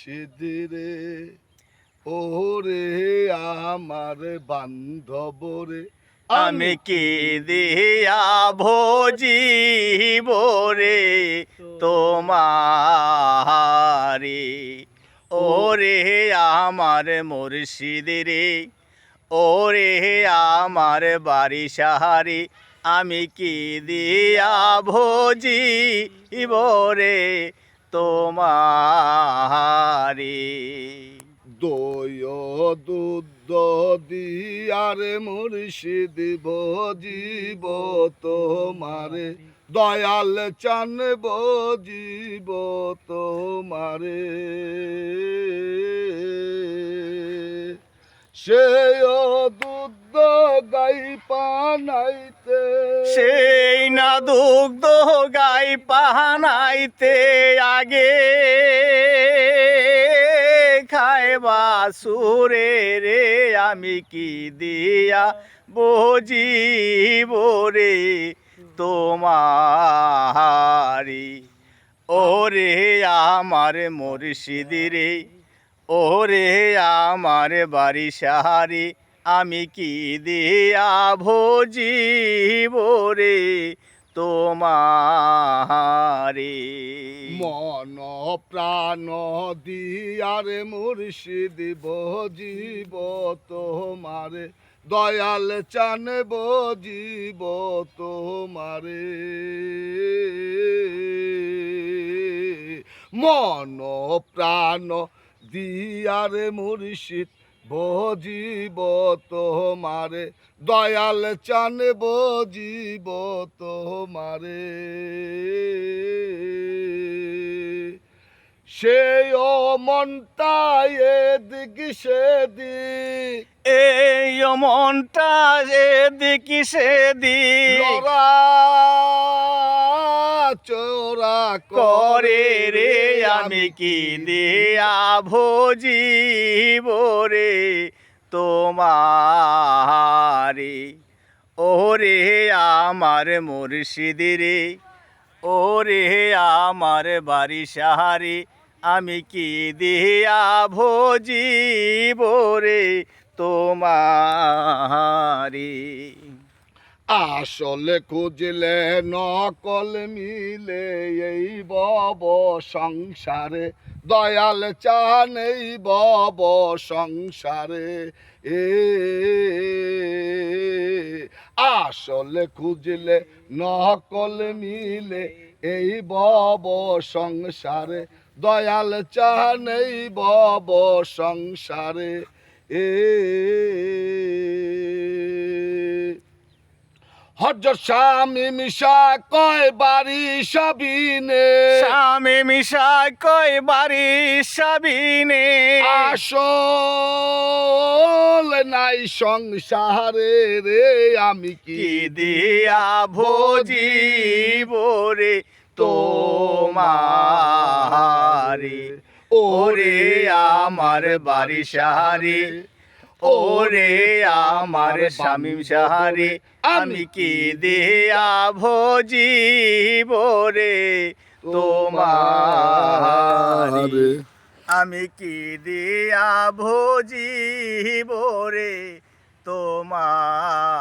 মুর্শিদিরে ওরে আমার বান্ধব রে আমি কি দিয়া ভজিব রে তোমারি ওরে আমার মুর্শিদ রে ওরে আমার বাড়ি সাহারি আমি কি দিয়া ভজিব রে তোমারি দয় দুধ দিয়ারে মুর্শিদ বজিব তোমারে দয়াল চান বজিব তোমারে সে দুধ গাই পানাইতে সেই না দুগ্ধ গাই পাহানাইতে আগে খাইবা সুরে রে আমি কি দিয়া বজিব রে তোমারি ওরে আমার মুর্শিদ রে ওরে আমার বাড়ি সাহারি আমি কি দিয়া ভজিব রে তোমারি মন প্রাণ দিয়ারে মুর্শিদ বজিব তোমারে দয়াল চান বজিব তোমারে মন প্রাণ দিয়ারে মুর্শিদ বজিব তোমারে দয়াল চান বজিব তোমারে সেই ও মনটাই এদিক সেদিক এই মনটা এদিকে সেদিক লড়া চোরা করে রে আমি কি দিয়া ভজিব রে তোমারি ওরে আমার মুর্শিদ রে ওরে আমার বাড়ি সাহারি আমি কি দিয়া ভজিব রে তোমারি আসলে খুঁজলে নকল মিলে এই বব সংসারে দয়াল চান এই বব সংসারে এ আসলে খুঁজলে নকল মিলে এই বব সংসারে দয়াল চান এই বব সংসারে এ হজর স্বামী মিশা কয় বাড়ি সাবিনে স্বামী মিশা কয় বাড়ি সাবিনে আসল নাই সংসারে রে আমি কি দিয়া ভজিব রে তোমারি ওরে আমার বাড়ি সাহারি ওরে আমার স্বামী সাহারি আমি কি দিয়া ভজিব রে তোমারি আমি কি দিয়া ভজিব রে তোমারি।